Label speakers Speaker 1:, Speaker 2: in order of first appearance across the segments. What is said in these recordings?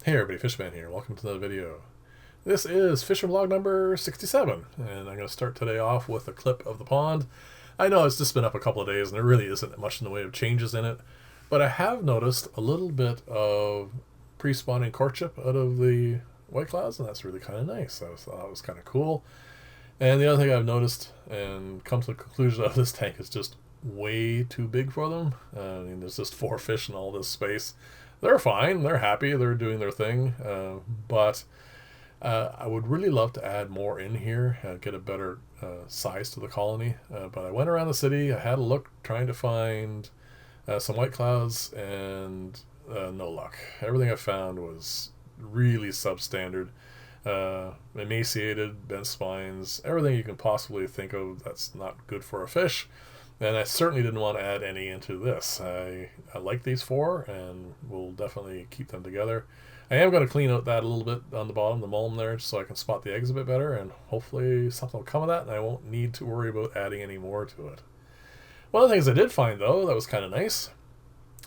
Speaker 1: Hey everybody, Fishman here. Welcome to another video. This is Fisher Vlog number 67, and I'm going to start today off with a clip of the pond. I know it's just been up a couple of days, and there really isn't much in the way of changes in it, but I have noticed a little bit of pre-spawning courtship out of the white clouds, and that's really kind of nice. I thought that was kind of cool. And the other thing I've noticed and come to the conclusion of this tank is just way too big for them. I mean, there's just 4 fish in all this space. They're fine, they're happy, they're doing their thing, but I would really love to add more in here, get a better size to the colony. But I went around the city, I had a look trying to find some white clouds, and no luck. Everything I found was really substandard. Emaciated, bent spines, everything you can possibly think of that's not good for a fish. And I certainly didn't want to add any into this. I like these 4 and we'll definitely keep them together. I am going to clean out that a little bit on the bottom, the mulm there, just so I can spot the eggs a bit better, and hopefully something will come of that and I won't need to worry about adding any more to it. One of the things I did find, though, that was kind of nice,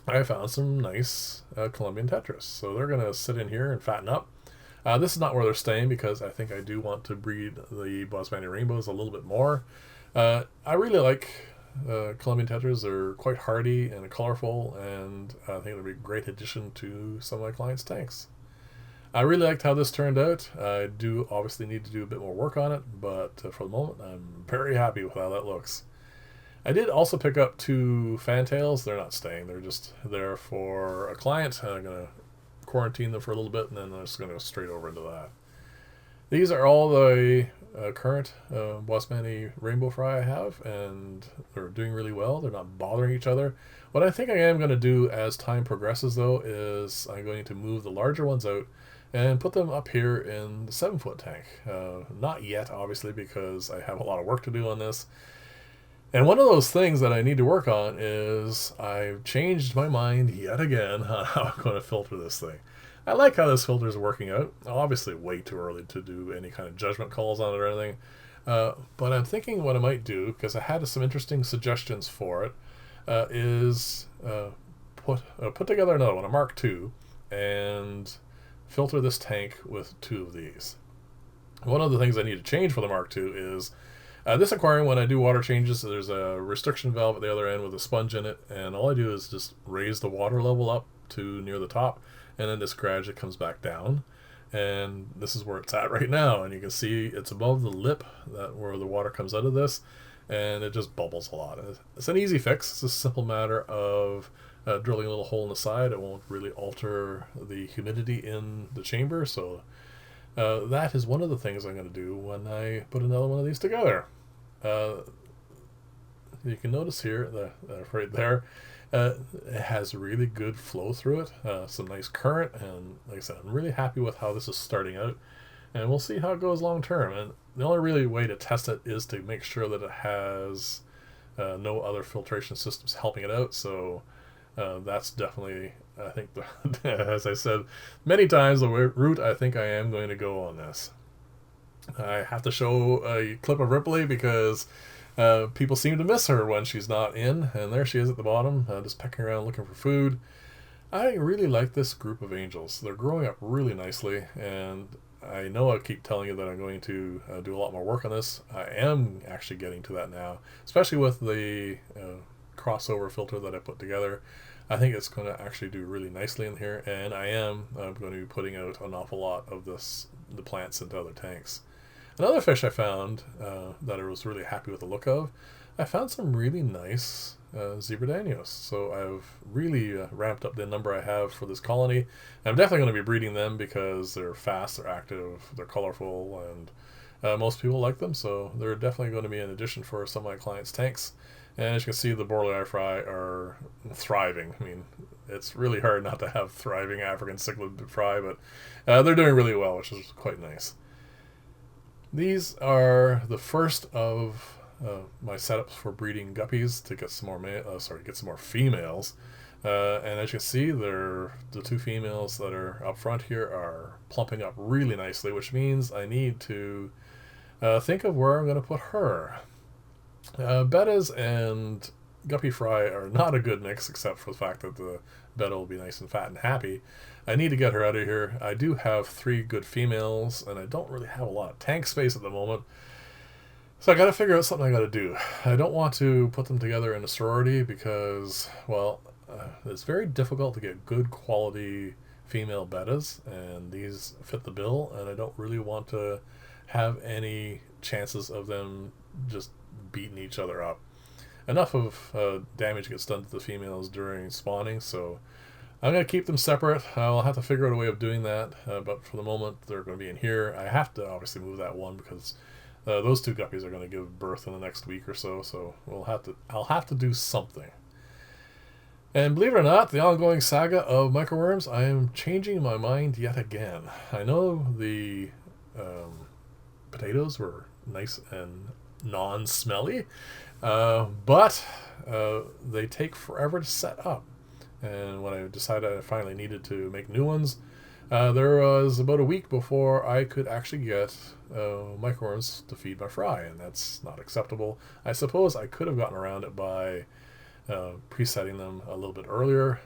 Speaker 1: I found some nice Colombian tetras. So they're going to sit in here and fatten up. This is not where they're staying because I think I do want to breed the Bosmani rainbows a little bit more. I really like Colombian tetras. Are quite hardy and colorful, and I think it'll be a great addition to some of my clients' tanks. I really liked how this turned out. I do obviously need to do a bit more work on it, but for the moment I'm very happy with how that looks. I did also pick up 2 fantails. They're not staying, they're just there for a client. I'm going to quarantine them for a little bit and then I'm just going to go straight over into that. These are all the current Bosmani rainbow fry I have, and they're doing really well. They're not bothering each other. What I think I am going to do as time progresses, though, is I'm going to move the larger ones out and put them up here in the 7-foot tank. Not yet, obviously, because I have a lot of work to do on this. And one of those things that I need to work on is I've changed my mind yet again on how I'm going to filter this thing. I like how this filter is working out. Obviously way too early to do any kind of judgment calls on it or anything. But I'm thinking what I might do, because I had some interesting suggestions for it, is put together another one, a Mark II, and filter this tank with 2 of these. One of the things I need to change for the Mark II is this aquarium, when I do water changes, there's a restriction valve at the other end with a sponge in it, and all I do is just raise the water level up to near the top, and then this gradually comes back down, and this is where it's at right now, and you can see it's above the lip where the water comes out of this, and it just bubbles a lot. It's an easy fix. It's a simple matter of drilling a little hole in the side. It won't really alter the humidity in the chamber, so that is one of the things I'm going to do when I put another one of these together. You can notice here, right there, it has really good flow through it, some nice current, and like I said, I'm really happy with how this is starting out, and we'll see how it goes long term. And the only really way to test it is to make sure that it has no other filtration systems helping it out. So that's definitely, I think, as I said many times, the route I think I am going to go on this. I have to show a clip of Ripley because people seem to miss her when she's not in, and there she is at the bottom, just pecking around looking for food. I really like this group of angels. They're growing up really nicely, and I know I keep telling you that I'm going to do a lot more work on this. I am actually getting to that now, especially with the crossover filter that I put together. I think it's going to actually do really nicely in here, and I'm going to be putting out an awful lot of the plants into other tanks. Another fish I found that I was really happy with the look of, I found some really nice zebra danios. So I've really ramped up the number I have for this colony. I'm definitely going to be breeding them because they're fast, they're active, they're colorful, and most people like them. So they're definitely going to be an addition for some of my clients' tanks. And as you can see, the Borley eye fry are thriving. I mean, it's really hard not to have thriving African cichlid fry, but they're doing really well, which is quite nice. These are the first of my setups for breeding guppies to get some more females. And as you can see, the 2 females that are up front here are plumping up really nicely, which means I need to think of where I'm going to put her. Bettas and guppy fry are not a good mix, except for the fact that the betta will be nice and fat and happy. I need to get her out of here. I do have 3 good females, and I don't really have a lot of tank space at the moment. So I got to figure out something I got to do. I don't want to put them together in a sorority because, well, it's very difficult to get good quality female bettas, and these fit the bill, and I don't really want to have any chances of them just beating each other up. Enough of damage gets done to the females during spawning, so I'm going to keep them separate. I'll have to figure out a way of doing that, but for the moment they're going to be in here. I have to obviously move that one because those 2 guppies are going to give birth in the next week or so, so I'll have to do something. And believe it or not, the ongoing saga of microworms, I am changing my mind yet again. I know the potatoes were nice and non-smelly, but they take forever to set up. And when I decided I finally needed to make new ones, there was about a week before I could actually get microworms to feed my fry, and that's not acceptable. I suppose I could have gotten around it by presetting them a little bit earlier,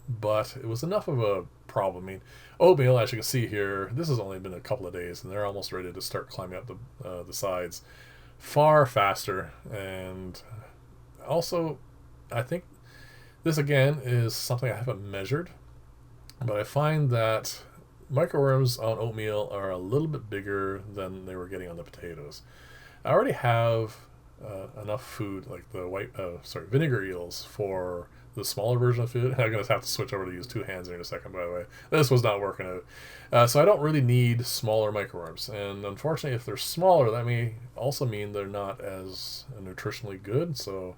Speaker 1: but it was enough of a problem. I mean, oatmeal, as you can see here, this has only been a couple of days, and they're almost ready to start climbing up the sides far faster. And also, I think this again is something I haven't measured, but I find that microworms on oatmeal are a little bit bigger than they were getting on the potatoes. I already have enough food, like the vinegar eels, for the smaller version of food. I'm going to have to switch over to use 2 hands here in a second, by the way. This was not working out. So I don't really need smaller microworms. And unfortunately, if they're smaller, that may also mean they're not as nutritionally good. So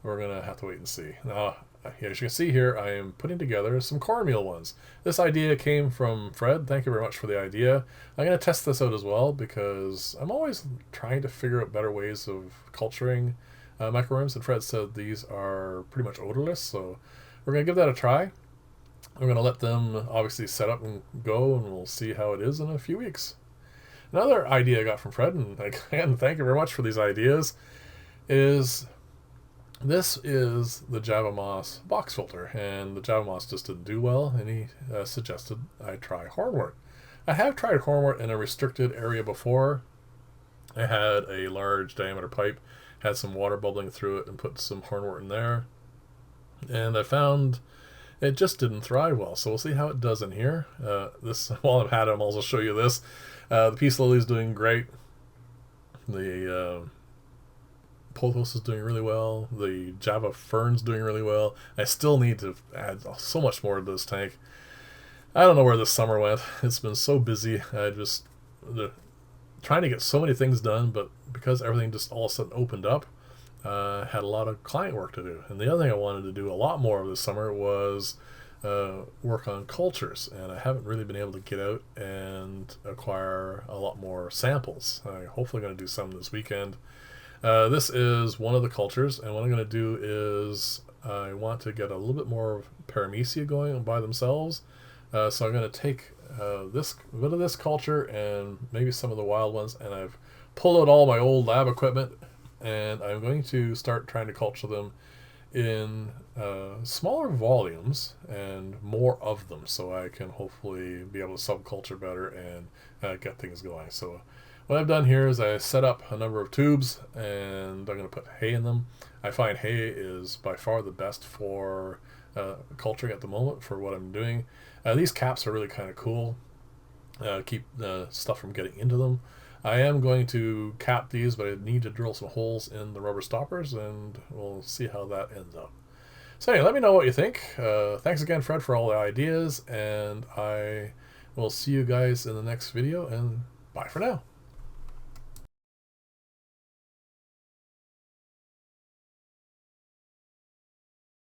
Speaker 1: we're going to have to wait and see. Now, as you can see here, I am putting together some cornmeal ones. This idea came from Fred. Thank you very much for the idea. I'm going to test this out as well because I'm always trying to figure out better ways of culturing microworms. And Fred said these are pretty much odorless, so we're going to give that a try. We're going to let them obviously set up and go, and we'll see how it is in a few weeks. Another idea I got from Fred, and again, thank you very much for these ideas, is this is the Java Moss box filter, and the Java Moss just didn't do well, and he suggested I try hornwort. I have tried hornwort in a restricted area before. I had a large diameter pipe, had some water bubbling through it, and put some hornwort in there, and I found it just didn't thrive well. So we'll see how it does in here. While I've had it, I'll also show you this. The peace lily is doing great. The pothos is doing really well. The Java fern's doing really well. I still need to add so much more to this tank. I don't know where this summer went. It's been so busy. Trying to get so many things done, but because everything just all of a sudden opened up, had a lot of client work to do. And the other thing I wanted to do a lot more of this summer was work on cultures, and I haven't really been able to get out and acquire a lot more samples. I'm hopefully going to do some this weekend. This is one of the cultures, and what I'm going to do is I want to get a little bit more of paramecia going by themselves. So I'm going to take a bit of this culture and maybe some of the wild ones, and I've pulled out all my old lab equipment, and I'm going to start trying to culture them in smaller volumes and more of them, so I can hopefully be able to subculture better and get things going. So what I've done here is I set up a number of tubes, and I'm going to put hay in them. I find hay is by far the best for culturing at the moment for what I'm doing. These caps are really kind of cool. Keep the stuff from getting into them. I am going to cap these, but I need to drill some holes in the rubber stoppers, and we'll see how that ends up. So anyway, let me know what you think. Thanks again, Fred, for all the ideas, and I will see you guys in the next video, and bye for now.